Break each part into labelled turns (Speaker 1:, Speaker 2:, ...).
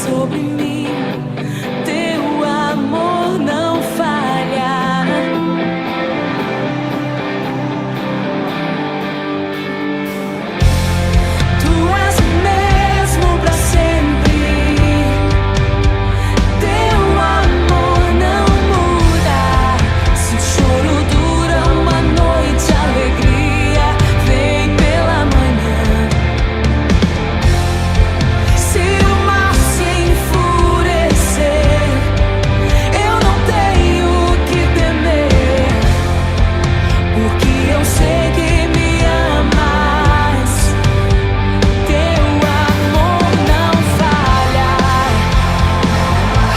Speaker 1: sobre mim. Teu amor não falha. Tu és o mesmo pra sempre. Teu amor não muda. Se o choro dura uma noite, a alegria vem pela manhã. Se o mar se enfurecer, eu não tenho que temer, porque eu sei que me amas. Teu amor não falha.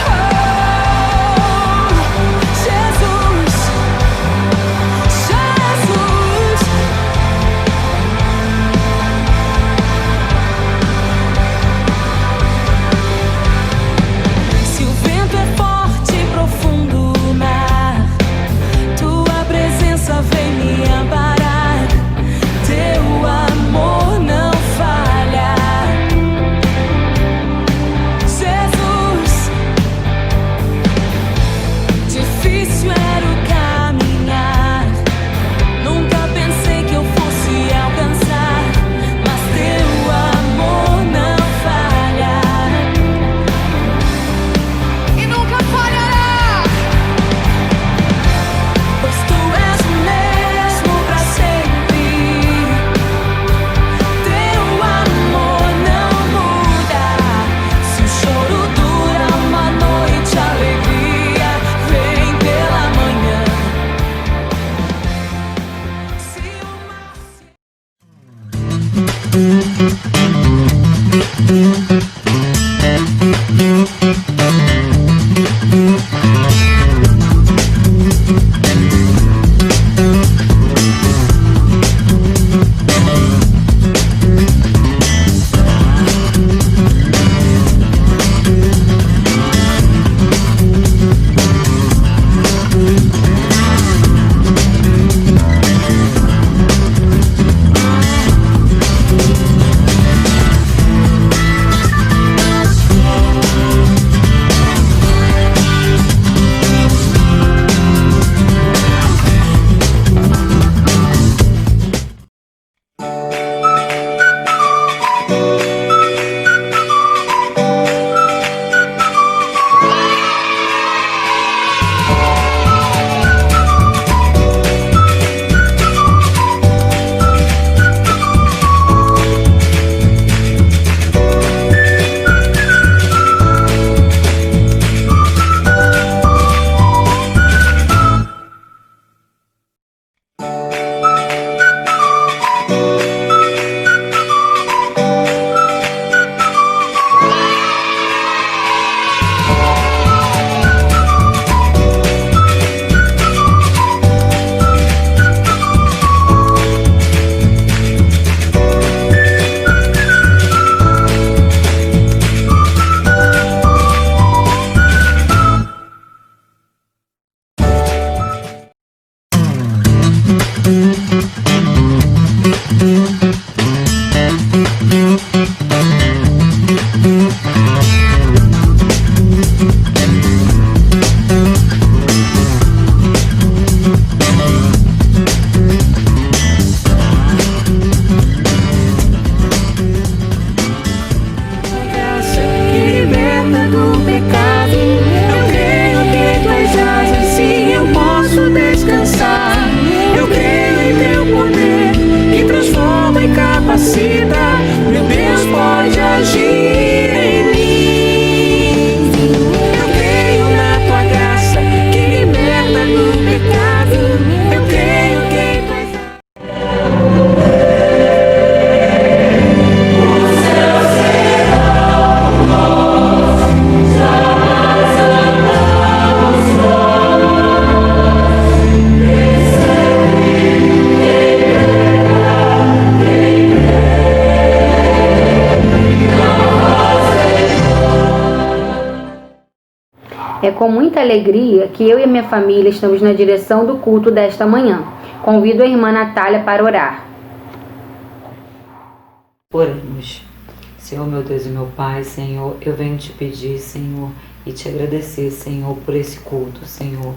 Speaker 1: Oh, Jesus, Jesus. Se o vento é forte e profundo o mar, tua presença vem me amparar. Teu amor não falha. Jesus, difícil era o caminhar. Nunca pensei que eu fosse alcançar, mas teu amor não falha. E nunca falhará, pois tu és o mesmo pra sempre. Teu amor não muda. Se o choro dura uma noite, a alegria vem pela manhã. Se o mar se
Speaker 2: É com muita alegria que eu e a minha família estamos na direção do culto desta manhã. Convido a irmã Natália para orar.
Speaker 3: Oremos. Senhor, meu Deus e meu Pai, Senhor, eu venho te pedir, Senhor, e te agradecer, Senhor, por esse culto, Senhor.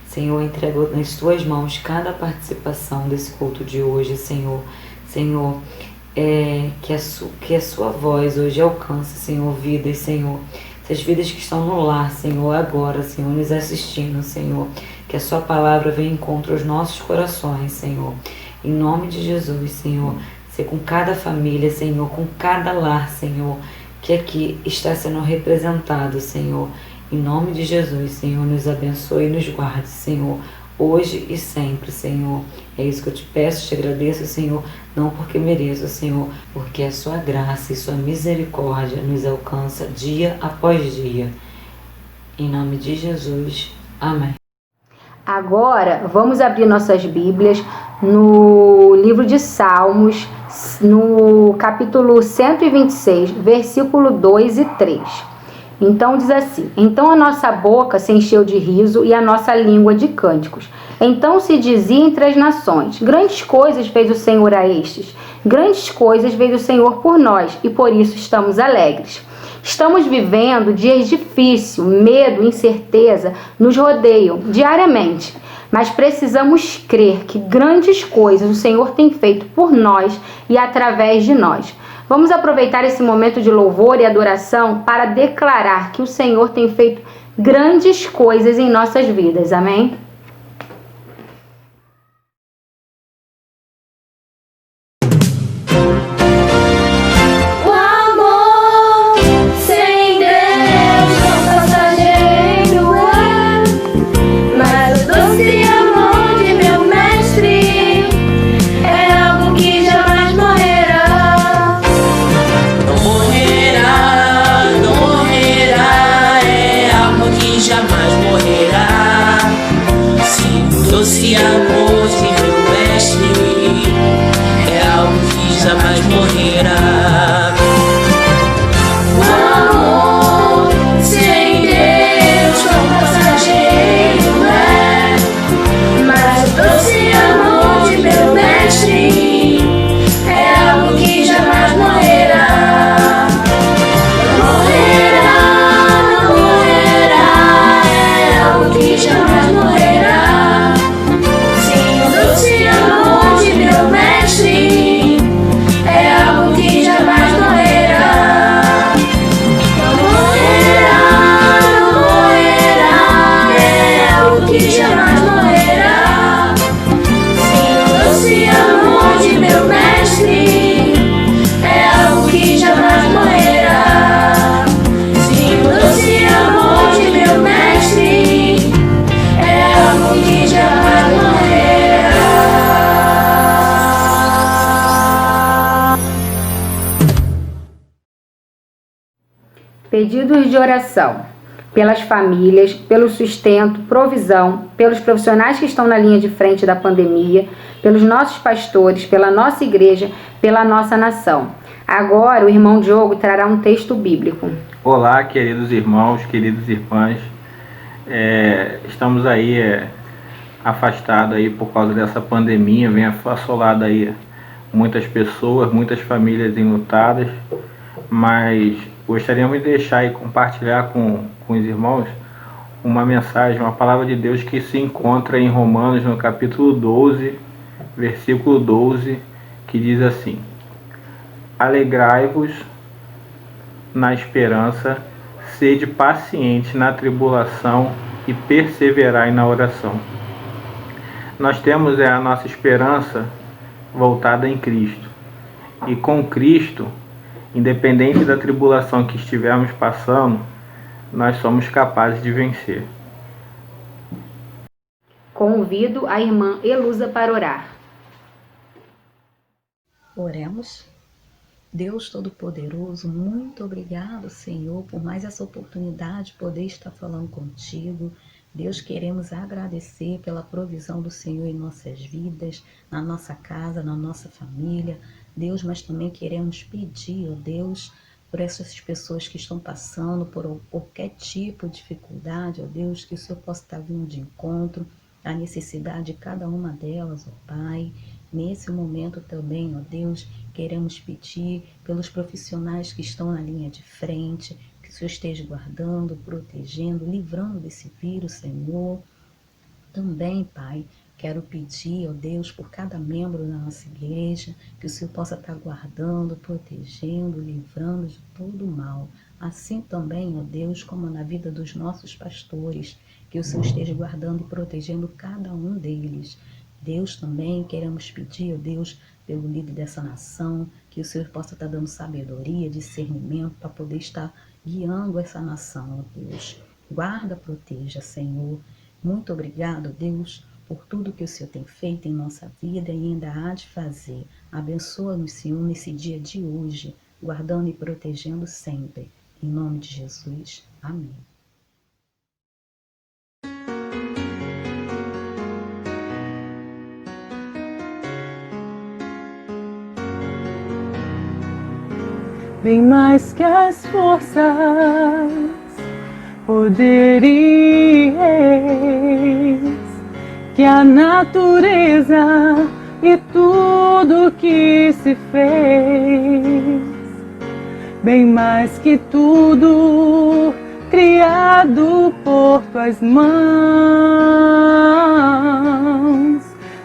Speaker 3: Senhor, entrego nas tuas mãos cada participação desse culto de hoje, Senhor. Senhor, que a sua voz hoje alcance, Senhor, vidas, Senhor. Essas vidas que estão no lar, Senhor, agora, Senhor, nos assistindo, Senhor. Que a sua palavra venha em encontro aos nossos corações, Senhor. Em nome de Jesus, Senhor. Ser com cada família, Senhor, com cada lar, Senhor, que aqui está sendo representado, Senhor. Em nome de Jesus, Senhor, nos abençoe e nos guarde, Senhor, hoje e sempre, Senhor. É isso que eu te peço, te agradeço, Senhor, não porque mereço, Senhor, porque a sua graça e sua misericórdia nos alcança dia após dia. Em nome de Jesus, amém.
Speaker 2: Agora, vamos abrir nossas Bíblias no livro de Salmos, no capítulo 126, versículo 2 e 3. Então diz assim: então a nossa boca se encheu de riso e a nossa língua de cânticos. Então se dizia entre as nações: grandes coisas fez o Senhor a estes, grandes coisas fez o Senhor por nós, e por isso estamos alegres. Estamos vivendo dias difíceis, medo, incerteza nos rodeiam diariamente, mas precisamos crer que grandes coisas o Senhor tem feito por nós e através de nós. Vamos aproveitar esse momento de louvor e adoração para declarar que o Senhor tem feito grandes coisas em nossas vidas. Amém? Pedidos de oração pelas famílias, pelo sustento, provisão, pelos profissionais que estão na linha de frente da pandemia, pelos nossos pastores, pela nossa igreja, pela nossa nação. Agora o irmão Diogo trará um texto bíblico.
Speaker 4: Olá, queridos irmãos, queridas irmãs. Estamos aí afastados aí por causa dessa pandemia, vem assolado aí muitas pessoas, muitas famílias enlutadas, mas gostaríamos de deixar e compartilhar com os irmãos uma mensagem, uma palavra de Deus que se encontra em Romanos, no capítulo 12, versículo 12, que diz assim: alegrai-vos na esperança, sede paciente na tribulação e perseverai na oração. Nós temos a nossa esperança voltada em Cristo, e com Cristo, independente da tribulação que estivermos passando, nós somos capazes de vencer.
Speaker 2: Convido a irmã Elusa para orar.
Speaker 5: Oremos. Deus Todo-Poderoso, muito obrigado, Senhor, por mais essa oportunidade de poder estar falando contigo. Deus, queremos agradecer pela provisão do Senhor em nossas vidas, na nossa casa, na nossa família. Deus, mas também queremos pedir, ó Deus, por essas pessoas que estão passando por qualquer tipo de dificuldade, ó Deus, que o Senhor possa estar vindo de encontro à necessidade de cada uma delas, ó Pai. Nesse momento também, ó Deus, queremos pedir pelos profissionais que estão na linha de frente, que o Senhor esteja guardando, protegendo, livrando desse vírus, Senhor. Também, Pai, quero pedir, ó Deus, por cada membro da nossa igreja, que o Senhor possa estar guardando, protegendo, livrando de todo mal. Assim também, ó Deus, como na vida dos nossos pastores, que o Senhor esteja guardando e protegendo cada um deles. Deus, também queremos pedir, ó Deus, pelo líder dessa nação, que o Senhor possa estar dando sabedoria, discernimento para poder estar guiando essa nação, ó Deus. Guarda, proteja, Senhor. Muito obrigado, Deus, por tudo que o Senhor tem feito em nossa vida e ainda há de fazer. Abençoa-nos, Senhor, nesse dia de hoje, guardando e protegendo sempre. Em nome de Jesus. Amém.
Speaker 6: Bem mais que as forças, poder e reis, que a natureza e tudo que se fez, bem mais que tudo criado por tuas mãos.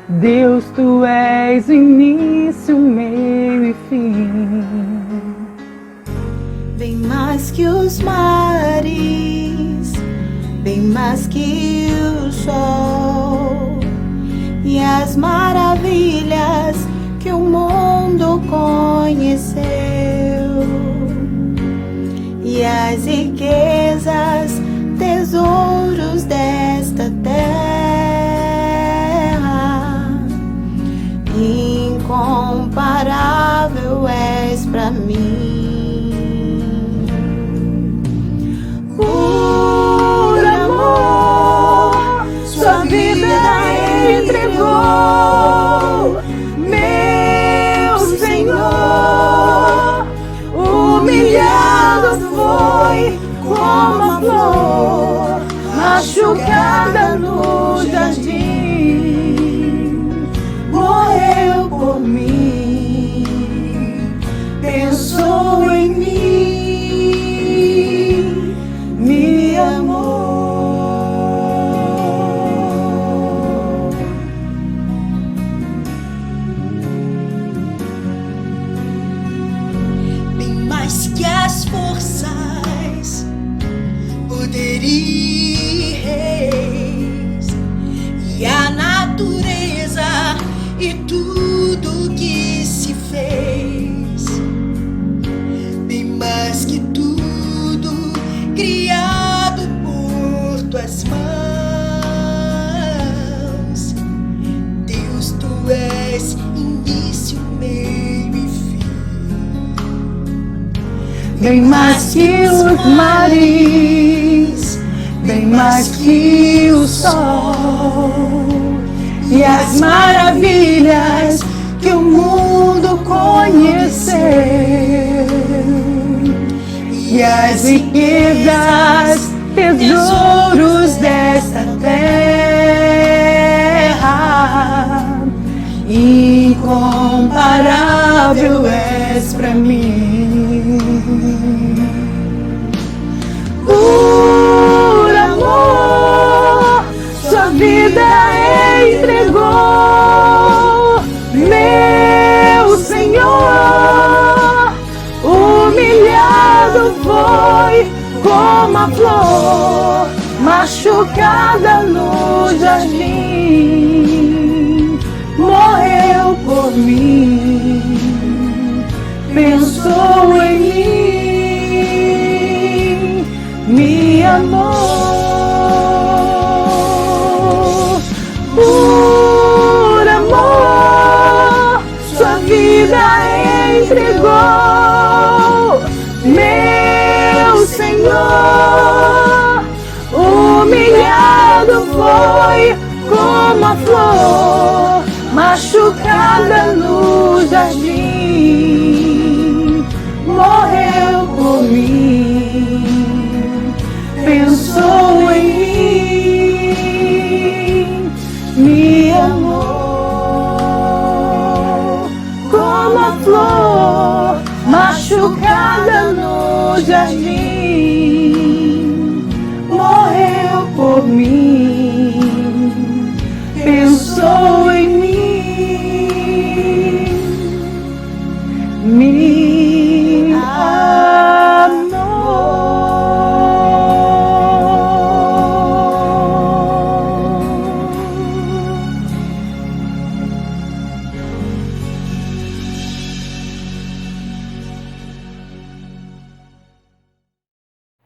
Speaker 6: Deus, tu és o início, meio e fim.
Speaker 1: Bem mais que os mares, bem mais que o sol e as maravilhas que o mundo conheceu, e as riquezas, tesouros desta terra. Incomparável és pra mim. Por amor, sua vida entregou, meu Senhor. Humilhado foi como a flor machucada no jardim. Morreu por mim, pensou em mim, me amou. Bem mais que as forças, poder e reis, e a natureza e tudo que se fez, bem mais que tudo criado por tuas mãos. Deus, tu és início, meio e fim.
Speaker 6: Bem mais que os mares, bem mais que o sol e as maravilhas que o mundo conheceu, e as riquezas, tesouros desta terra. Incomparável és pra mim. Por amor, sua vida entregou, meu Senhor. Humilhado foi como a flor machucada no jardim. Morreu por mim, pensou em mim, me amou. Por amor, sua vida entregou, meu Senhor. Humilhado foi como a flor machucada no jardim. Morreu por mim, pensou em mim, me amou. uma flor machucada no jardim, morreu por mim, pensou em mim, me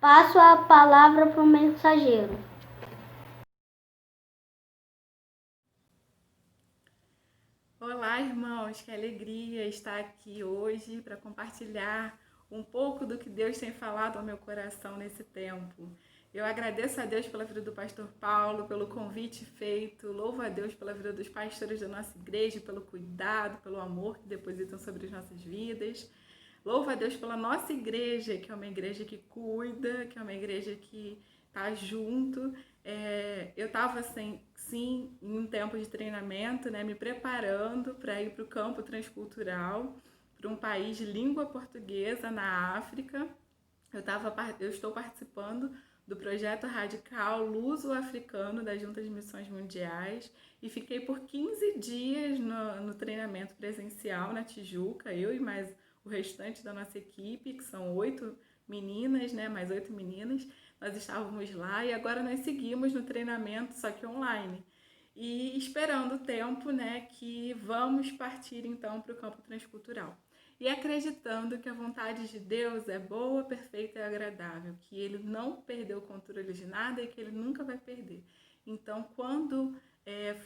Speaker 7: Passo a palavra para o mensageiro.
Speaker 8: Olá, irmãos, que alegria estar aqui hoje para compartilhar um pouco do que Deus tem falado ao meu coração nesse tempo. Eu agradeço a Deus pela vida do pastor Paulo, pelo convite feito, louvo a Deus pela vida dos pastores da nossa igreja, pelo cuidado, pelo amor que depositam sobre as nossas vidas. Louvo a Deus pela nossa igreja, que é uma igreja que cuida, que é uma igreja que está junto. Eu estava, sim, em um tempo de treinamento, né, me preparando para ir para o campo transcultural, para um país de língua portuguesa na África. Eu estou participando do projeto radical luso-africano da Junta de Missões Mundiais e fiquei por 15 dias no treinamento presencial na Tijuca, eu e mais o restante da nossa equipe, que são 8 meninas, né, mais 8 meninas, nós estávamos lá e agora nós seguimos no treinamento, só que online. E esperando o tempo, né, que vamos partir então para o campo transcultural. E acreditando que a vontade de Deus é boa, perfeita e agradável, que Ele não perdeu o controle de nada e que Ele nunca vai perder. Então, quando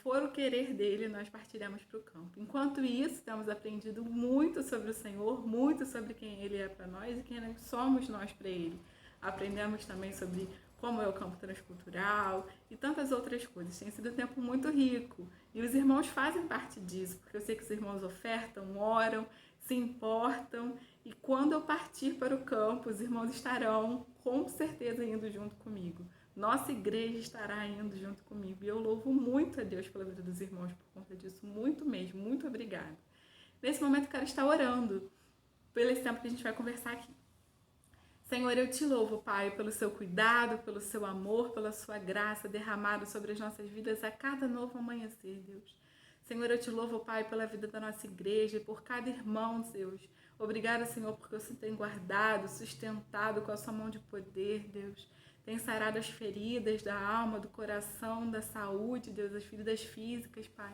Speaker 8: for o querer dele, nós partiremos para o campo. Enquanto isso, temos aprendido muito sobre o Senhor, muito sobre quem Ele é para nós e quem somos nós para Ele. Aprendemos também sobre como é o campo transcultural e tantas outras coisas. Tem sido um tempo muito rico e os irmãos fazem parte disso, porque eu sei que os irmãos ofertam, oram, se importam e quando eu partir para o campo, os irmãos estarão com certeza indo junto comigo. Nossa igreja estará indo junto comigo e eu louvo muito a Deus pela vida dos irmãos por conta disso, muito mesmo, muito obrigada. Nesse momento eu quero estar orando pelo esse tempo que a gente vai conversar aqui. Senhor, eu te louvo, Pai, pelo seu cuidado, pelo seu amor, pela sua graça derramado sobre as nossas vidas a cada novo amanhecer, Deus. Senhor, eu te louvo, Pai, pela vida da nossa igreja e por cada irmão, Deus. Obrigada, Senhor, porque você tem guardado, sustentado com a sua mão de poder, Deus. Tem sarado as feridas da alma, do coração, da saúde, Deus, as feridas físicas, Pai.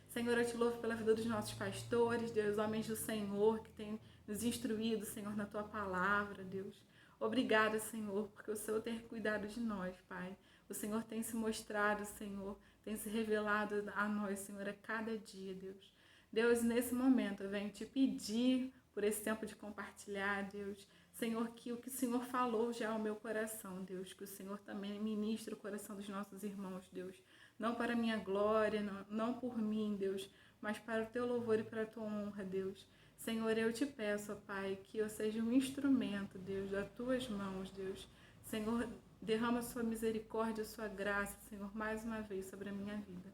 Speaker 8: Senhor, eu te louvo pela vida dos nossos pastores, Deus, homens do Senhor, que têm nos instruído, Senhor, na Tua palavra, Deus. Obrigada, Senhor, porque o Senhor tem cuidado de nós, Pai. O Senhor tem se mostrado, Senhor, tem se revelado a nós, Senhor, a cada dia, Deus. Deus, nesse momento, eu venho te pedir por esse tempo de compartilhar, Deus. Senhor, que o que o Senhor falou já ao meu coração, Deus, que o Senhor também ministre o coração dos nossos irmãos, Deus. Não para a minha glória, não por mim, Deus, mas para o teu louvor e para a tua honra, Deus. Senhor, eu te peço, ó Pai, que eu seja um instrumento, Deus, das tuas mãos, Deus. Senhor, derrama sua misericórdia, sua graça, Senhor, mais uma vez sobre a minha vida.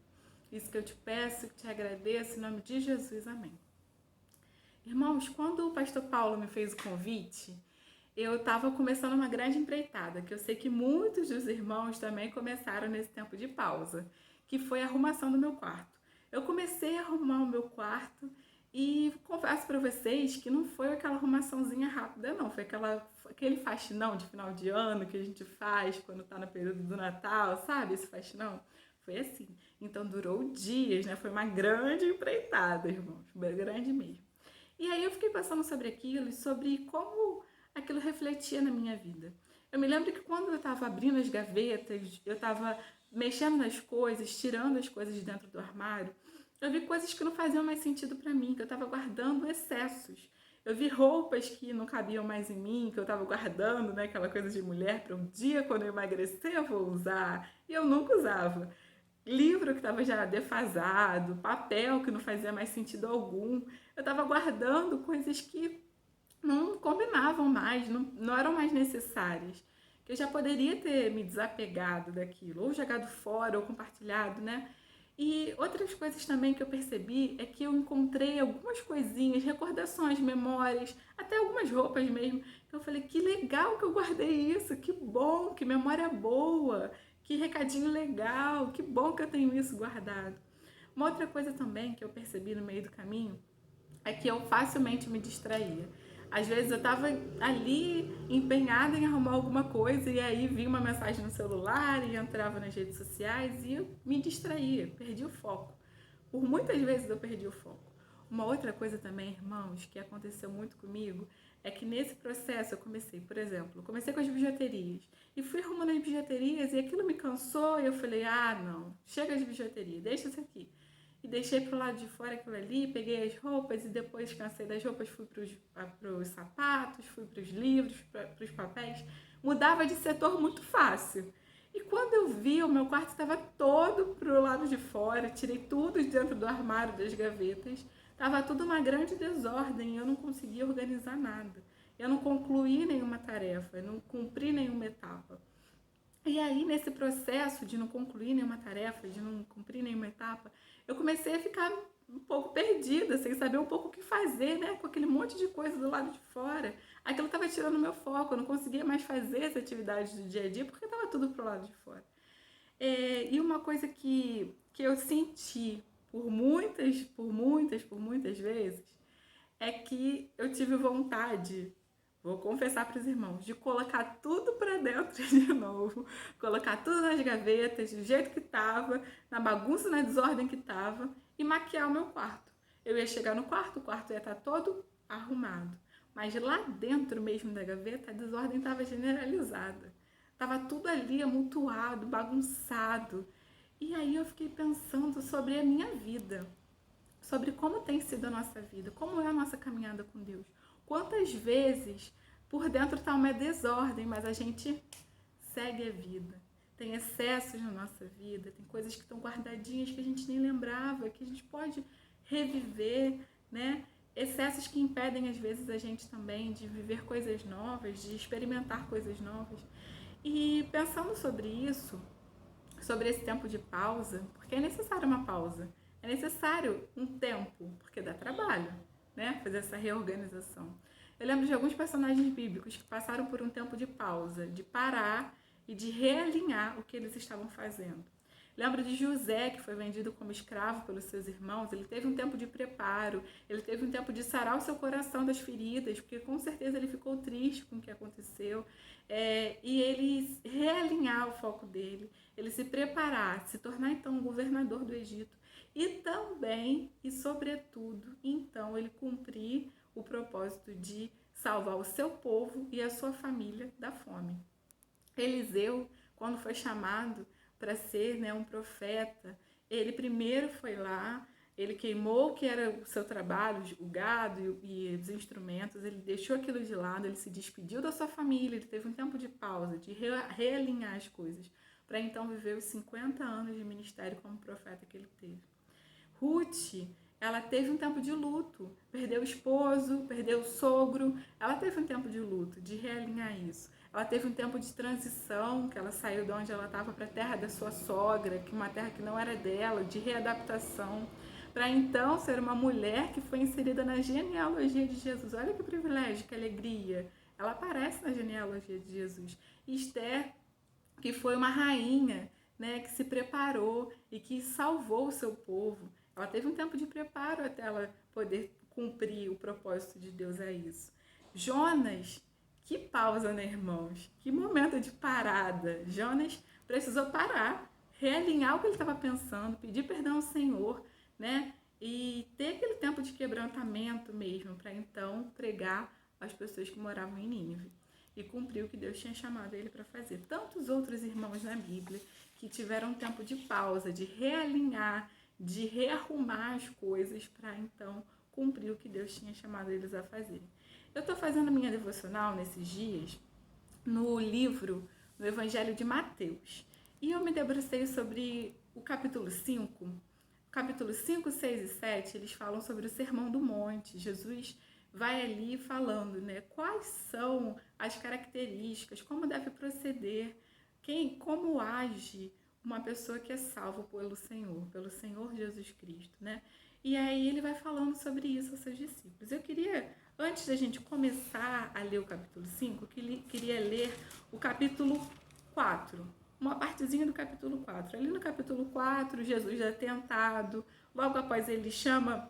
Speaker 8: Isso que eu te peço, que te agradeço, em nome de Jesus, amém. Irmãos, quando o pastor Paulo me fez o convite, eu estava começando uma grande empreitada, que eu sei que muitos dos irmãos também começaram nesse tempo de pausa, que foi a arrumação do meu quarto. Eu comecei a arrumar o meu quarto e confesso para vocês que não foi aquela arrumaçãozinha rápida, não. Foi aquele faxinão de final de ano que a gente faz quando está no período do Natal, sabe? Esse faxinão. Foi assim. Então durou dias, né? Foi uma grande empreitada, irmãos. Grande mesmo. E aí eu fiquei pensando sobre aquilo e sobre como aquilo refletia na minha vida. Eu me lembro que quando eu estava abrindo as gavetas, eu estava mexendo nas coisas, tirando as coisas de dentro do armário, eu vi coisas que não faziam mais sentido para mim, que eu estava guardando excessos. Eu vi roupas que não cabiam mais em mim, que eu estava guardando, né, aquela coisa de mulher para um dia, quando eu emagrecer, eu vou usar. E eu nunca usava. Livro que estava já defasado, papel que não fazia mais sentido algum. Eu estava guardando coisas que não combinavam mais, não eram mais necessárias. Que eu já poderia ter me desapegado daquilo, ou jogado fora, ou compartilhado, né? E outras coisas também que eu percebi é que eu encontrei algumas coisinhas, recordações, memórias, até algumas roupas mesmo, que eu falei, que legal que eu guardei isso, que bom, que memória boa, que recadinho legal, que bom que eu tenho isso guardado. Uma outra coisa também que eu percebi no meio do caminho é que eu facilmente me distraía. Às vezes eu estava ali empenhada em arrumar alguma coisa e aí vinha uma mensagem no celular e entrava nas redes sociais e eu me distraía, perdi o foco. Por muitas vezes eu perdi o foco. Uma outra coisa também, irmãos, que aconteceu muito comigo, é que nesse processo eu comecei, por exemplo, comecei com as bijuterias e fui arrumando as bijuterias e aquilo me cansou e eu falei, não, chega de bijuteria, deixa isso aqui. E deixei pro lado de fora aquilo ali, peguei as roupas e depois cansei das roupas, fui pros sapatos, fui pros livros, pros papéis. Mudava de setor muito fácil. E quando eu vi, o meu quarto estava todo pro lado de fora, tirei tudo de dentro do armário, das gavetas. Tava tudo uma grande desordem e eu não conseguia organizar nada. Eu não concluí nenhuma tarefa, eu não cumpri nenhuma etapa. E aí, nesse processo de não concluir nenhuma tarefa, de não cumprir nenhuma etapa, eu comecei a ficar um pouco perdida, sem saber um pouco o que fazer, né? Com aquele monte de coisa do lado de fora. Aquilo estava tirando meu foco, eu não conseguia mais fazer essa atividade do dia a dia, porque estava tudo pro lado de fora. E uma coisa que eu senti por muitas vezes, é que eu tive vontade, vou confessar para os irmãos, de colocar tudo para dentro de novo, colocar tudo nas gavetas, do jeito que estava, na bagunça, na desordem que estava, e maquiar o meu quarto. Eu ia chegar no quarto, o quarto ia estar todo arrumado, mas lá dentro mesmo da gaveta, a desordem estava generalizada. Estava tudo ali amontoado, bagunçado. E aí eu fiquei pensando sobre a minha vida, sobre como tem sido a nossa vida, como é a nossa caminhada com Deus. Quantas vezes por dentro está uma desordem, mas a gente segue a vida. Tem excessos na nossa vida, tem coisas que estão guardadinhas que a gente nem lembrava, que a gente pode reviver, né? Excessos que impedem às vezes a gente também de viver coisas novas, de experimentar coisas novas. E pensando sobre isso, sobre esse tempo de pausa, porque é necessário uma pausa, é necessário um tempo, porque dá trabalho, né? Fazer essa reorganização. Eu lembro de alguns personagens bíblicos que passaram por um tempo de pausa, de parar e de realinhar o que eles estavam fazendo. Lembro de José, que foi vendido como escravo pelos seus irmãos. Ele teve um tempo de preparo, ele teve um tempo de sarar o seu coração das feridas, porque com certeza ele ficou triste com o que aconteceu, e ele realinhar o foco dele, ele se preparar, se tornar então um governador do Egito, e também, e sobretudo, então ele cumprir o propósito de salvar o seu povo e a sua família da fome. Eliseu, quando foi chamado para ser, né, um profeta, ele primeiro foi lá, ele queimou o que era o seu trabalho, o gado e os instrumentos, ele deixou aquilo de lado, ele se despediu da sua família, ele teve um tempo de pausa, de realinhar as coisas, para então viver os 50 anos de ministério como profeta que ele teve. Ruth, ela teve um tempo de luto, perdeu o esposo, perdeu o sogro, ela teve um tempo de luto, de realinhar isso. Ela teve um tempo de transição, que ela saiu de onde ela estava para a terra da sua sogra, que uma terra que não era dela, de readaptação, para então ser uma mulher que foi inserida na genealogia de Jesus. Olha que privilégio, que alegria. Ela aparece na genealogia de Jesus. Esther, que foi uma rainha, né, que se preparou e que salvou o seu povo. Ela teve um tempo de preparo até ela poder cumprir o propósito de Deus a isso. Jonas, que pausa, né, irmãos? Que momento de parada. Jonas precisou parar, realinhar o que ele estava pensando, pedir perdão ao Senhor, né? E ter aquele tempo de quebrantamento mesmo, para então pregar às pessoas que moravam em Nínive. E cumprir o que Deus tinha chamado ele para fazer. Tantos outros irmãos na Bíblia que tiveram um tempo de pausa, de realinhar, de rearrumar as coisas para então cumprir o que Deus tinha chamado eles a fazer. Eu estou fazendo minha devocional nesses dias no livro, no Evangelho de Mateus. E eu me debrucei sobre o capítulo 5. Capítulo 5, 6 e 7, eles falam sobre o Sermão do Monte. Jesus vai ali falando, né, quais são as características, como deve proceder, como age uma pessoa que é salva pelo Senhor Jesus Cristo, né? E aí ele vai falando sobre isso aos seus discípulos. Eu queria, antes da gente começar a ler o capítulo 5, queria ler o capítulo 4, uma partezinha do capítulo 4. Ali no capítulo 4, Jesus é tentado, logo após ele chama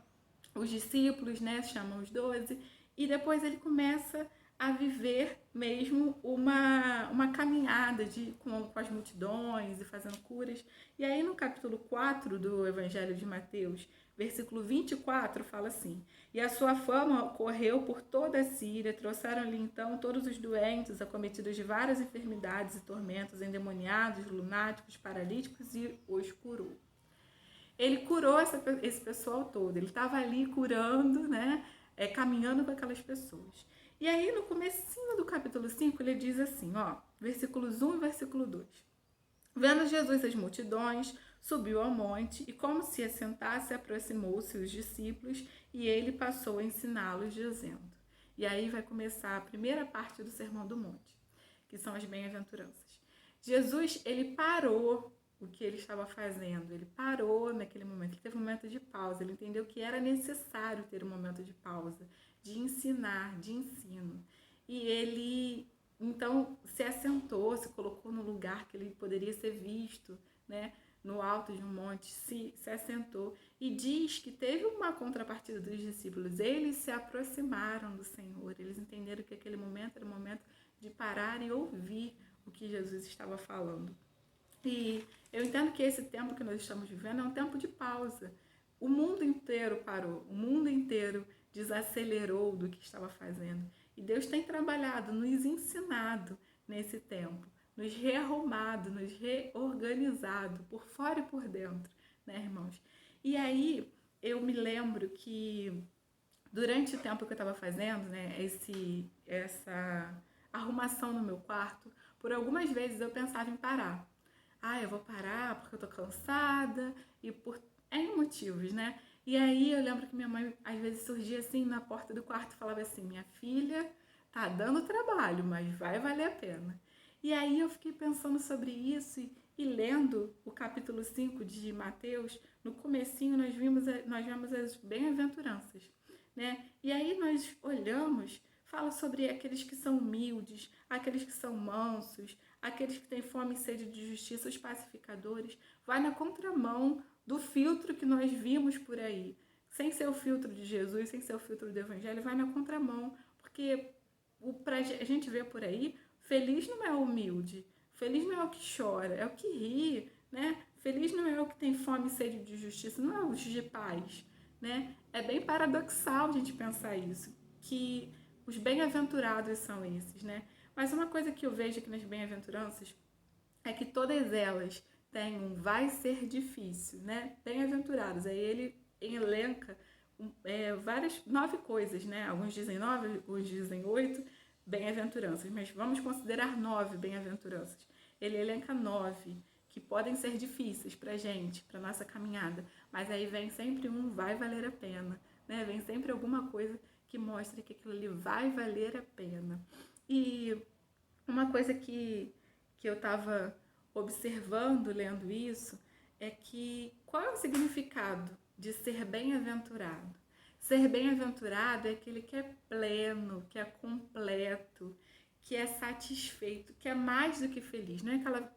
Speaker 8: os discípulos, né? Chama os 12, e depois ele começa a viver mesmo uma caminhada com as multidões e fazendo curas. E aí no capítulo 4 do Evangelho de Mateus, versículo 24, fala assim: e a sua fama correu por toda a Síria, trouxeram-lhe então todos os doentes, acometidos de várias enfermidades e tormentos, endemoniados, lunáticos, paralíticos, e os curou. Ele curou esse pessoal todo, ele estava ali curando, né, caminhando com aquelas pessoas. E aí no comecinho do capítulo 5 ele diz assim, ó, versículos 1 e versículo 2. Vendo Jesus as multidões, subiu ao monte e como se assentasse, aproximou-se os discípulos e ele passou a ensiná-los dizendo. E aí vai começar a primeira parte do Sermão do Monte, que são as bem-aventuranças. Jesus, ele parou o que ele estava fazendo, ele parou naquele momento, ele teve um momento de pausa, ele entendeu que era necessário ter um momento de pausa, de ensinar, de ensino. E ele, então, se assentou, se colocou no lugar que ele poderia ser visto, né, no alto de um monte, se assentou, e diz que teve uma contrapartida dos discípulos, eles se aproximaram do Senhor, eles entenderam que aquele momento era o momento de parar e ouvir o que Jesus estava falando. E eu entendo que esse tempo que nós estamos vivendo é um tempo de pausa. O mundo inteiro parou, o mundo inteiro desacelerou do que estava fazendo. E Deus tem trabalhado, nos ensinado nesse tempo, nos rearrumado, nos reorganizado, por fora e por dentro, né, irmãos? E aí eu me lembro que durante o tempo que eu estava fazendo, né, essa arrumação no meu quarto, por algumas vezes eu pensava em parar. Eu vou parar porque eu tô cansada e por N motivos, né? E aí eu lembro que minha mãe às vezes surgia assim na porta do quarto e falava assim, minha filha, tá dando trabalho, mas vai valer a pena. E aí eu fiquei pensando sobre isso e lendo o capítulo 5 de Mateus, no comecinho nós vemos as bem-aventuranças, né? E aí nós olhamos, fala sobre aqueles que são humildes, aqueles que são mansos, aqueles que têm fome e sede de justiça, os pacificadores, vai na contramão do filtro que nós vimos por aí. Sem ser o filtro de Jesus, sem ser o filtro do Evangelho, vai na contramão, porque a gente vê por aí, feliz não é o humilde, feliz não é o que chora, é o que ri, né? Feliz não é o que tem fome e sede de justiça, não é os de paz, né? É bem paradoxal a gente pensar isso, que os bem-aventurados são esses, né? Mas uma coisa que eu vejo aqui nas bem-aventuranças é que todas elas têm um vai ser difícil, né? Bem-aventurados. Aí ele elenca 9 coisas, né? Alguns dizem 9, alguns dizem 8 bem-aventuranças, mas vamos considerar 9 bem-aventuranças. Ele elenca 9 que podem ser difíceis pra gente, pra nossa caminhada, mas aí vem sempre um vai valer a pena, né? Vem sempre alguma coisa que mostra que aquilo ali vai valer a pena. E uma coisa que eu estava observando, lendo isso, é que qual é o significado de ser bem-aventurado? Ser bem-aventurado é aquele que é pleno, que é completo, que é satisfeito, que é mais do que feliz, não é aquela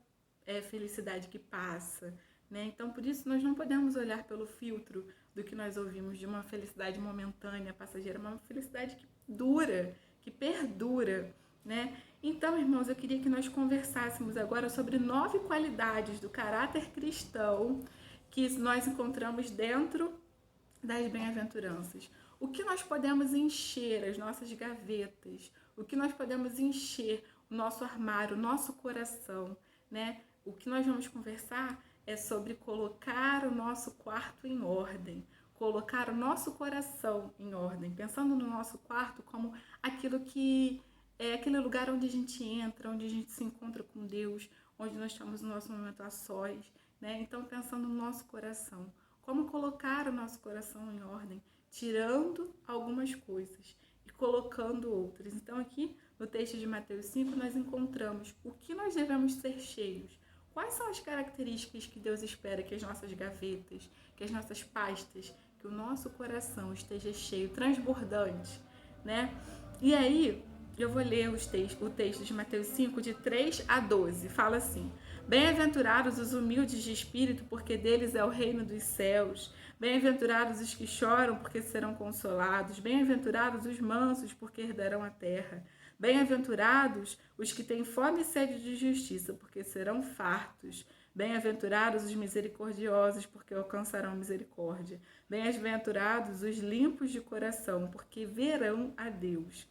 Speaker 8: felicidade que passa, né? Então, por isso, nós não podemos olhar pelo filtro do que nós ouvimos de uma felicidade momentânea, passageira, uma felicidade que dura, que perdura, né? Então, irmãos, eu queria que nós conversássemos agora sobre 9 qualidades do caráter cristão que nós encontramos dentro das bem-aventuranças. O que nós podemos encher as nossas gavetas, o que nós podemos encher o nosso armário, o nosso coração, né? O que nós vamos conversar é sobre colocar o nosso quarto em ordem, colocar o nosso coração em ordem, pensando no nosso quarto como aquilo que é aquele lugar onde a gente entra, onde a gente se encontra com Deus, onde nós estamos no nosso momento a sós, né? Então, pensando no nosso coração, como colocar o nosso coração em ordem, tirando algumas coisas e colocando outras. Então, aqui no texto de Mateus 5, nós encontramos o que nós devemos ser cheios, Quais são as características que Deus espera que as nossas gavetas, que as nossas pastas, que o nosso coração esteja cheio, transbordante, né? E aí, eu vou ler o texto de Mateus 5, de 3 a 12. Fala assim: Bem-aventurados os humildes de espírito, porque deles é o reino dos céus. Bem-aventurados os que choram, porque serão consolados. Bem-aventurados os mansos, porque herdarão a terra. Bem-aventurados os que têm fome e sede de justiça, porque serão fartos. Bem-aventurados os misericordiosos, porque alcançarão misericórdia. Bem-aventurados os limpos de coração, porque verão a Deus.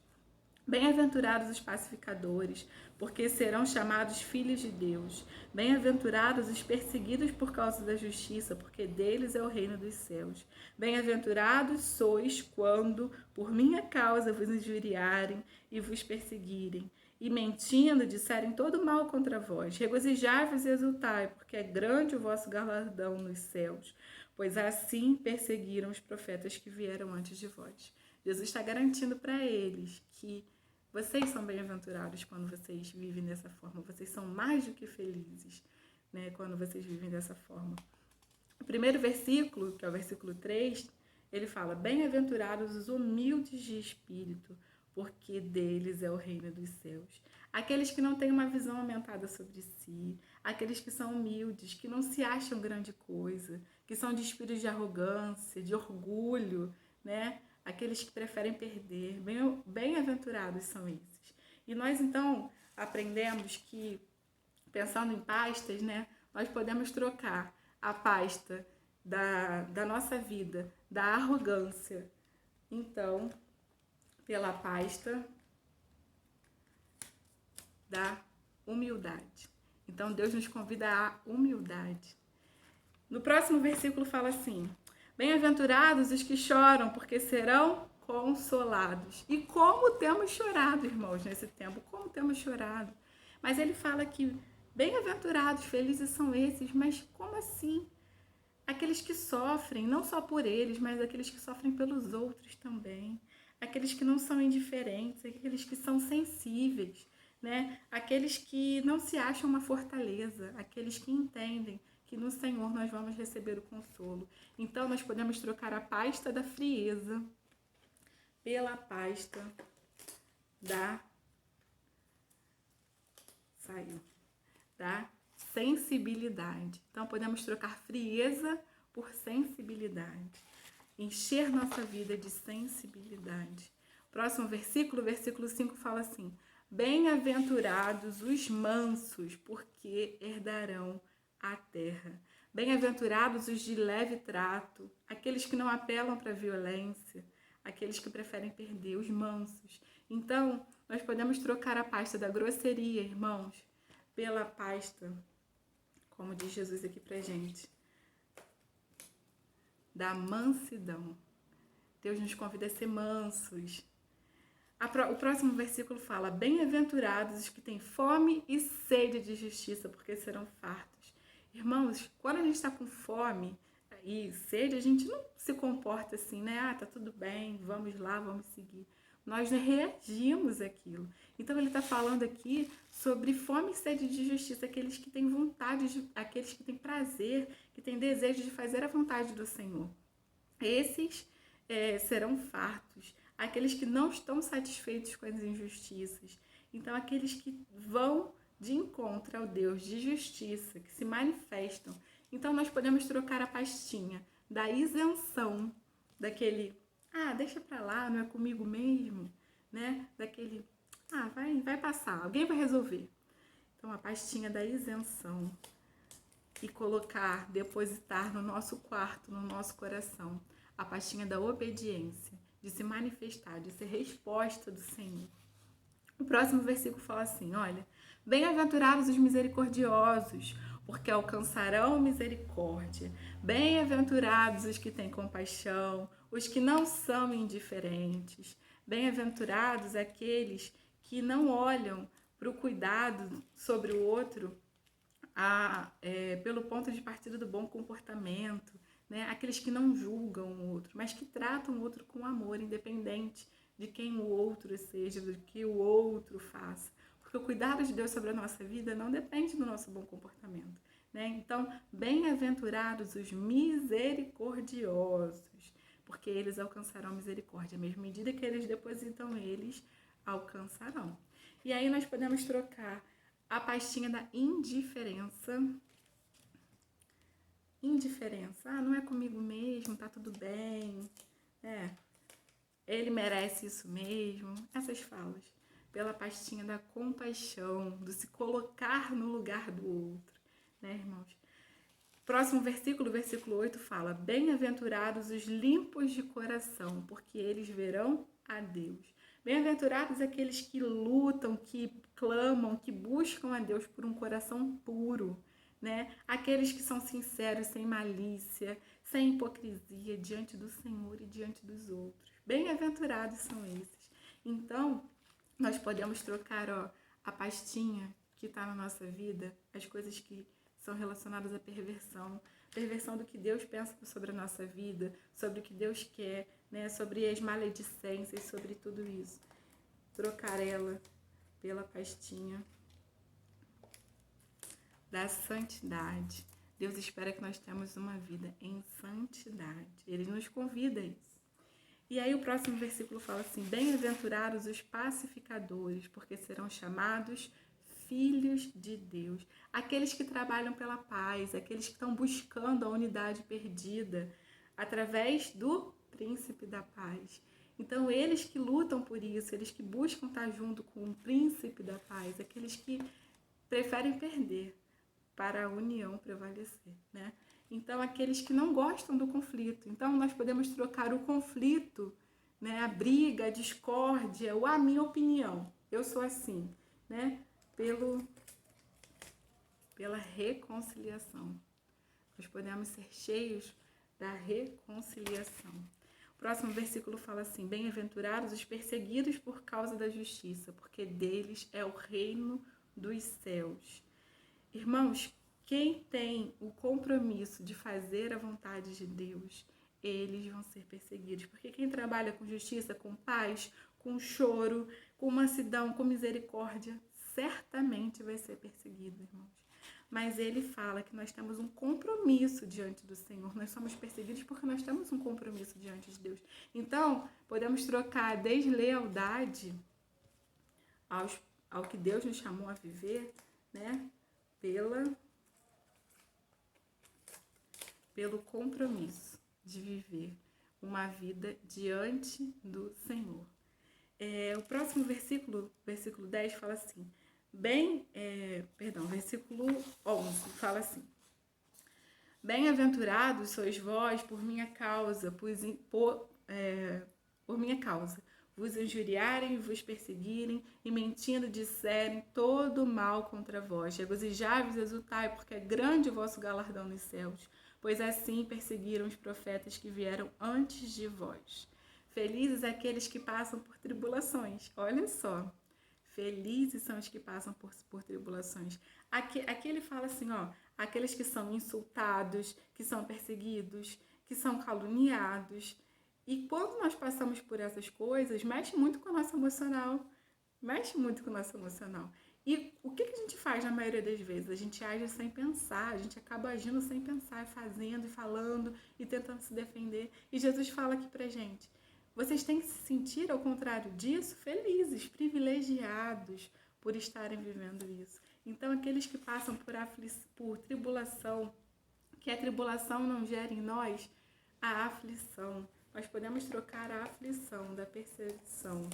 Speaker 8: Bem-aventurados os pacificadores, porque serão chamados filhos de Deus. Bem-aventurados os perseguidos por causa da justiça, porque deles é o reino dos céus. Bem-aventurados sois quando, por minha causa, vos injuriarem e vos perseguirem, e mentindo disserem todo mal contra vós. Regozijai-vos e exultai, porque é grande o vosso galardão nos céus, pois assim perseguiram os profetas que vieram antes de vós. Jesus está garantindo para eles que vocês são bem-aventurados quando vocês vivem dessa forma. Vocês são mais do que felizes, né, quando vocês vivem dessa forma. O primeiro versículo, que é o versículo 3, ele fala: Bem-aventurados os humildes de espírito, porque deles é o reino dos céus. Aqueles que não têm uma visão aumentada sobre si, aqueles que são humildes, que não se acham grande coisa, que são de espírito de arrogância, de orgulho, né? Aqueles que preferem perder, bem-aventurados são esses. E nós, então, aprendemos que, pensando em pastas, né, nós podemos trocar a pasta da nossa vida, da arrogância, então, pela pasta da humildade. Então, Deus nos convida à humildade. No próximo versículo fala assim: Bem-aventurados os que choram, porque serão consolados. E como temos chorado, irmãos, nesse tempo, como temos chorado. Mas ele fala que bem-aventurados, felizes são esses, mas como assim? Aqueles que sofrem, não só por eles, mas aqueles que sofrem pelos outros também. Aqueles que não são indiferentes, aqueles que são sensíveis, né? Aqueles que não se acham uma fortaleza, aqueles que entendem que no Senhor nós vamos receber o consolo. Então, nós podemos trocar a pasta da frieza pela pasta da sensibilidade. Então, podemos trocar frieza por sensibilidade. Encher nossa vida de sensibilidade. Próximo versículo, versículo 5, fala assim: Bem-aventurados os mansos, porque herdarão a terra. Bem-aventurados os de leve trato, aqueles que não apelam para a violência, aqueles que preferem perder, os mansos. Então, nós podemos trocar a pasta da grosseria, irmãos, pela pasta, como diz Jesus aqui pra gente, da mansidão. Deus nos convida a ser mansos. O próximo versículo fala: Bem-aventurados os que têm fome e sede de justiça, porque serão fartos. Irmãos, quando a gente está com fome e sede, a gente não se comporta assim, né? Ah, tá tudo bem, vamos lá, vamos seguir. Nós reagimos àquilo. Então, ele está falando aqui sobre fome e sede de justiça, aqueles que têm vontade, aqueles que têm prazer, que têm desejo de fazer a vontade do Senhor. Esses serão fartos. Aqueles que não estão satisfeitos com as injustiças. Então, aqueles que vão de encontro ao Deus de justiça, que se manifestam. Então, nós podemos trocar a pastinha da isenção, daquele, deixa pra lá, não é comigo mesmo, né? Daquele, vai passar, alguém vai resolver. Então, a pastinha da isenção e depositar no nosso quarto, no nosso coração, a pastinha da obediência, de se manifestar, de ser resposta do Senhor. O próximo versículo fala assim, olha: Bem-aventurados os misericordiosos, porque alcançarão misericórdia. Bem-aventurados os que têm compaixão, os que não são indiferentes. Bem-aventurados aqueles que não olham para o cuidado sobre o outro pelo ponto de partida do bom comportamento, né? Aqueles que não julgam o outro, mas que tratam o outro com amor, independente de quem o outro seja, do que o outro faça. Porque o cuidado de Deus sobre a nossa vida não depende do nosso bom comportamento, né? Então, bem-aventurados os misericordiosos, porque eles alcançarão misericórdia. A mesma medida que eles depositam, eles alcançarão. E aí nós podemos trocar a pastinha da indiferença. Indiferença. Não é comigo mesmo, tá tudo bem. Ele merece isso mesmo. Essas falas. Pela pastinha da compaixão, do se colocar no lugar do outro, né, irmãos? Próximo versículo, versículo 8, fala: bem-aventurados os limpos de coração, porque eles verão a Deus. Bem-aventurados aqueles que lutam, que clamam, que buscam a Deus por um coração puro, né? Aqueles que são sinceros, sem malícia, sem hipocrisia, diante do Senhor e diante dos outros. Bem-aventurados são esses. Então, nós podemos trocar, a pastinha que está na nossa vida, as coisas que são relacionadas à perversão do que Deus pensa sobre a nossa vida, sobre o que Deus quer, né? Sobre as maledicências, sobre tudo isso. Trocar ela pela pastinha da santidade. Deus espera que nós tenhamos uma vida em santidade. Ele nos convida a isso. E aí o próximo versículo fala assim: bem-aventurados os pacificadores, porque serão chamados filhos de Deus. Aqueles que trabalham pela paz, aqueles que estão buscando a unidade perdida através do príncipe da paz. Então, eles que lutam por isso, eles que buscam estar junto com o príncipe da paz, aqueles que preferem perder para a união prevalecer, né? Então, aqueles que não gostam do conflito. Então, nós podemos trocar o conflito, né, a briga, a discórdia, ou a minha opinião, eu sou assim, né, pela reconciliação. Nós podemos ser cheios da reconciliação. O próximo versículo fala assim: bem-aventurados os perseguidos por causa da justiça, porque deles é o reino dos céus. Irmãos, quem tem o compromisso de fazer a vontade de Deus, eles vão ser perseguidos. Porque quem trabalha com justiça, com paz, com choro, com mansidão, com misericórdia, certamente vai ser perseguido, irmãos. Mas ele fala que nós temos um compromisso diante do Senhor. Nós somos perseguidos porque nós temos um compromisso diante de Deus. Então, podemos trocar a deslealdade ao que Deus nos chamou a viver, né, pelo compromisso de viver uma vida diante do Senhor. O próximo versículo, versículo 10, fala assim, versículo 11, fala assim: bem-aventurados sois vós por minha causa, por minha causa, vos injuriarem e vos perseguirem, e mentindo disserem todo mal contra vós. Regozijai-vos e exultai, porque é grande o vosso galardão nos céus, pois assim perseguiram os profetas que vieram antes de vós. Felizes aqueles que passam por tribulações. Olha só, felizes são os que passam por tribulações. Aqui ele fala assim, aqueles que são insultados, que são perseguidos, que são caluniados. E quando nós passamos por essas coisas, mexe muito com o nosso emocional. E o que a gente faz na maioria das vezes? A gente age sem pensar, a gente acaba agindo sem pensar, fazendo e falando e tentando se defender. E Jesus fala aqui pra gente: vocês têm que se sentir, ao contrário disso, felizes, privilegiados por estarem vivendo isso. Então, aqueles que passam por tribulação, que a tribulação não gera em nós a aflição. Nós podemos trocar a aflição da perseguição,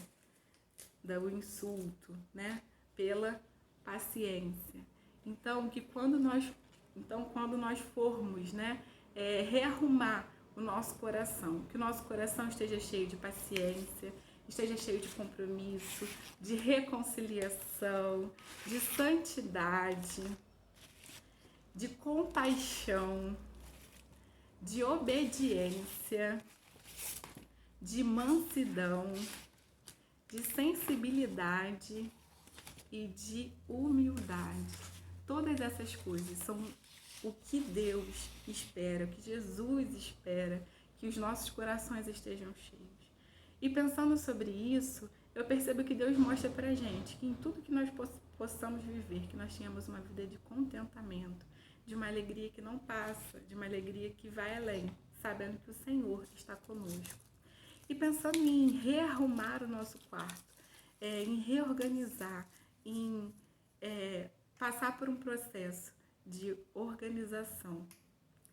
Speaker 8: do insulto, né, pela paciência. Então, quando nós formos, né, rearrumar o nosso coração, que o nosso coração esteja cheio de paciência, esteja cheio de compromisso, de reconciliação, de santidade, de compaixão, de obediência, de mansidão, de sensibilidade e de humildade. Todas essas coisas são o que Deus espera, o que Jesus espera, que os nossos corações estejam cheios. E pensando sobre isso, eu percebo que Deus mostra pra gente que em tudo que nós possamos viver, que nós tenhamos uma vida de contentamento, de uma alegria que não passa, de uma alegria que vai além, sabendo que o Senhor está conosco. E pensando em rearrumar o nosso quarto, em reorganizar, em passar por um processo de organização.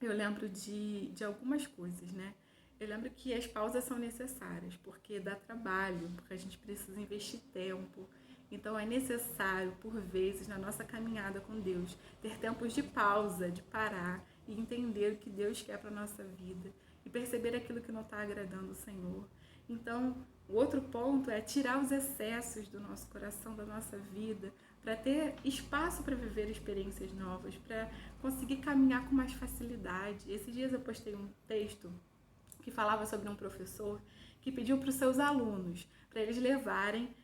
Speaker 8: Eu lembro de algumas coisas, né? Eu lembro que as pausas são necessárias, porque dá trabalho, porque a gente precisa investir tempo. Então é necessário, por vezes, na nossa caminhada com Deus, ter tempos de pausa, de parar e entender o que Deus quer para a nossa vida e perceber aquilo que não está agradando o Senhor. Então, o outro ponto é tirar os excessos do nosso coração, da nossa vida, para ter espaço para viver experiências novas, para conseguir caminhar com mais facilidade. Esses dias eu postei um texto que falava sobre um professor que pediu para os seus alunos, para eles levarem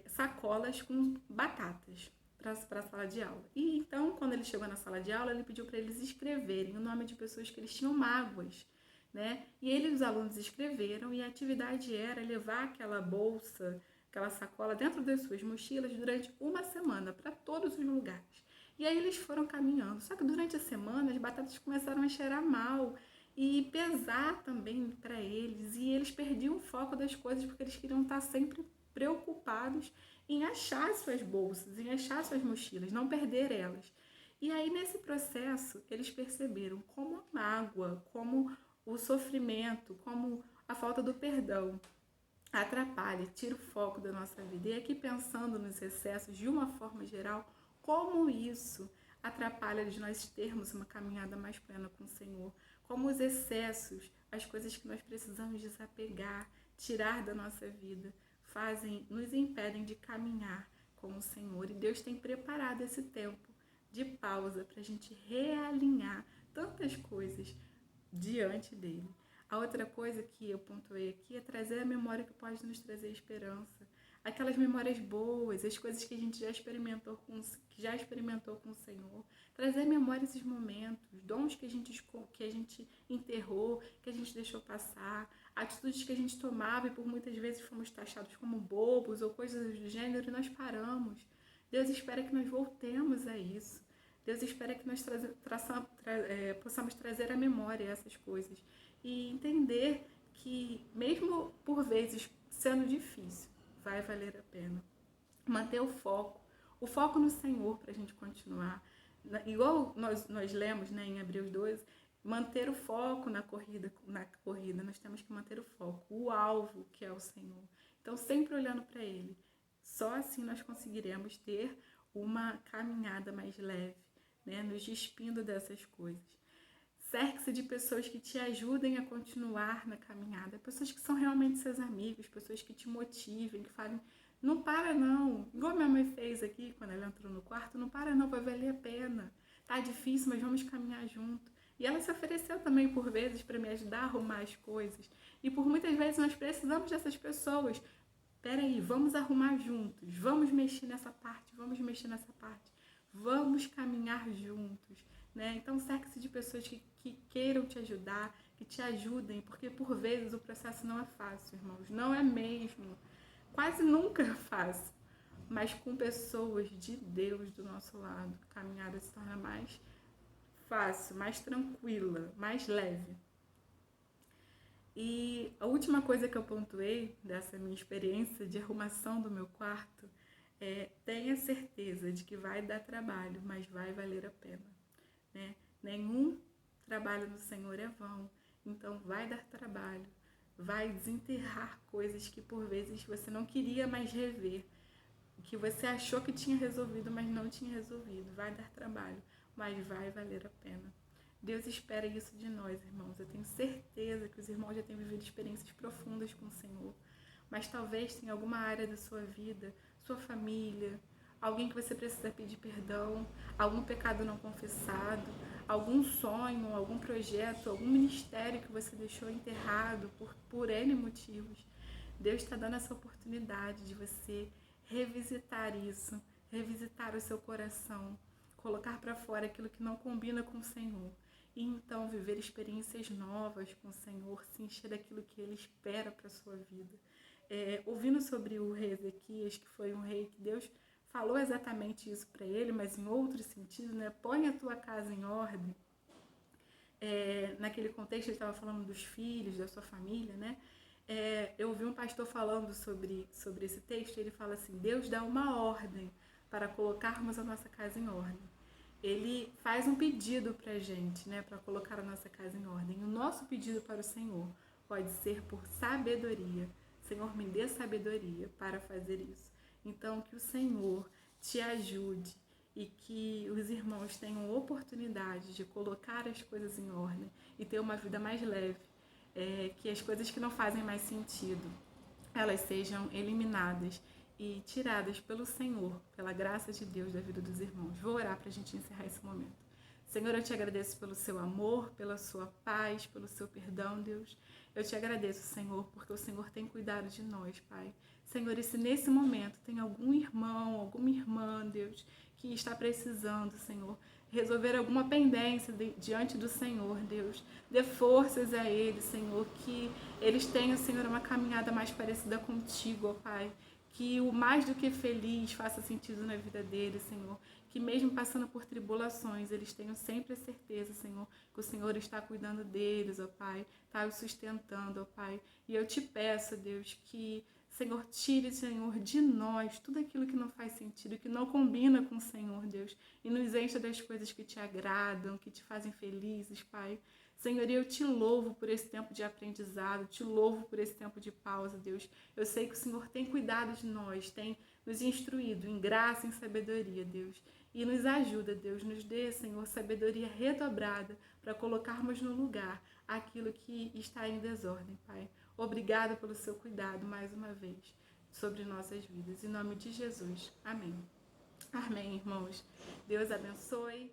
Speaker 8: sacolas com batatas para a sala de aula. E então, quando ele chegou na sala de aula, ele pediu para eles escreverem o nome de pessoas que eles tinham mágoas, né? E os alunos escreveram, e a atividade era levar aquela bolsa, aquela sacola dentro das suas mochilas durante uma semana, para todos os lugares. E aí eles foram caminhando. Só que durante a semana as batatas começaram a cheirar mal e pesar também para eles. E eles perdiam o foco das coisas porque eles queriam estar sempre preocupados em achar suas bolsas, em achar suas mochilas, não perder elas. E aí nesse processo eles perceberam como a mágoa, como o sofrimento, como a falta do perdão atrapalha, tira o foco da nossa vida. E aqui pensando nos excessos de uma forma geral, como isso atrapalha de nós termos uma caminhada mais plena com o Senhor, como os excessos, as coisas que nós precisamos desapegar, tirar da nossa vida, nos impedem de caminhar com o Senhor. E Deus tem preparado esse tempo de pausa para a gente realinhar tantas coisas diante dele. A outra coisa que eu pontuei aqui é trazer a memória que pode nos trazer esperança. Aquelas memórias boas, as coisas que a gente já experimentou com o Senhor. Trazer à memória esses momentos, dons que a gente enterrou, que a gente deixou passar, atitudes que a gente tomava e por muitas vezes fomos taxados como bobos ou coisas do gênero e nós paramos. Deus espera que nós voltemos a isso. Deus espera que nós possamos trazer à memória essas coisas e entender que, mesmo por vezes sendo difícil, vai valer a pena. Manter o foco no Senhor para a gente continuar. Igual nós lemos, né, em Hebreus 12, manter o foco na corrida, nós temos que manter o foco, o alvo que é o Senhor. Então, sempre olhando para Ele. Só assim nós conseguiremos ter uma caminhada mais leve, né, nos despindo dessas coisas. Cerque-se de pessoas que te ajudem a continuar na caminhada, pessoas que são realmente seus amigos, pessoas que te motivem, que falem, não para não, igual minha mãe fez aqui quando ela entrou no quarto, não para não, vai valer a pena, tá difícil, mas vamos caminhar junto. E ela se ofereceu também por vezes para me ajudar a arrumar as coisas, e por muitas vezes nós precisamos dessas pessoas. Peraí, vamos arrumar juntos, vamos mexer nessa parte, vamos caminhar juntos, né? Então, cerque-se de pessoas que queiram te ajudar, que te ajudem, porque por vezes o processo não é fácil, irmãos, não é mesmo, quase nunca é fácil, mas com pessoas de Deus do nosso lado, a caminhada se torna mais fácil, mais tranquila, mais leve. E a última coisa que eu pontuei dessa minha experiência de arrumação do meu quarto tenha certeza de que vai dar trabalho, mas vai valer a pena, né? Nenhum trabalho no Senhor é vão, então vai dar trabalho, vai desenterrar coisas que por vezes você não queria mais rever, que você achou que tinha resolvido, mas não tinha resolvido. Vai dar trabalho, mas vai valer a pena. Deus espera isso de nós, irmãos. Eu tenho certeza que os irmãos já têm vivido experiências profundas com o Senhor, mas talvez tenha alguma área da sua vida, sua família, alguém que você precisa pedir perdão, algum pecado não confessado, algum sonho, algum projeto, algum ministério que você deixou enterrado por N motivos. Deus está dando essa oportunidade de você revisitar isso, revisitar o seu coração, colocar para fora aquilo que não combina com o Senhor. E então viver experiências novas com o Senhor, se encher daquilo que Ele espera para a sua vida. ouvindo sobre o rei Ezequias, que foi um rei que Deus falou exatamente isso para ele, mas em outro sentido, né? Põe a tua casa em ordem. Naquele contexto ele estava falando dos filhos, da sua família, né? Eu ouvi um pastor falando sobre esse texto, ele fala assim, Deus dá uma ordem para colocarmos a nossa casa em ordem. Ele faz um pedido para a gente, né, para colocar a nossa casa em ordem. O nosso pedido para o Senhor pode ser por sabedoria. Senhor, me dê sabedoria para fazer isso. Então, que o Senhor te ajude e que os irmãos tenham oportunidade de colocar as coisas em ordem e ter uma vida mais leve. Que as coisas que não fazem mais sentido, elas sejam eliminadas e tiradas pelo Senhor, pela graça de Deus da vida dos irmãos. Vou orar para a gente encerrar esse momento. Senhor, eu te agradeço pelo seu amor, pela sua paz, pelo seu perdão, Deus. Eu te agradeço, Senhor, porque o Senhor tem cuidado de nós, Pai. Senhor, e se nesse momento tem algum irmão, alguma irmã, Deus, que está precisando, Senhor, resolver alguma pendência diante do Senhor, Deus, dê forças a eles, Senhor, que eles tenham, Senhor, uma caminhada mais parecida contigo, ó Pai. Que o mais do que feliz faça sentido na vida deles, Senhor. Que mesmo passando por tribulações, eles tenham sempre a certeza, Senhor, que o Senhor está cuidando deles, ó Pai, está os sustentando, ó Pai. E eu te peço, Deus, que, Senhor, tire, Senhor, de nós tudo aquilo que não faz sentido, que não combina com o Senhor, Deus, e nos encha das coisas que te agradam, que te fazem felizes, Pai. Senhor, eu te louvo por esse tempo de aprendizado, te louvo por esse tempo de pausa, Deus. Eu sei que o Senhor tem cuidado de nós, tem nos instruído em graça e em sabedoria, Deus. E nos ajuda, Deus, nos dê, Senhor, sabedoria redobrada para colocarmos no lugar aquilo que está em desordem, Pai. Obrigada pelo seu cuidado, mais uma vez, sobre nossas vidas. Em nome de Jesus. Amém. Amém, irmãos. Deus abençoe.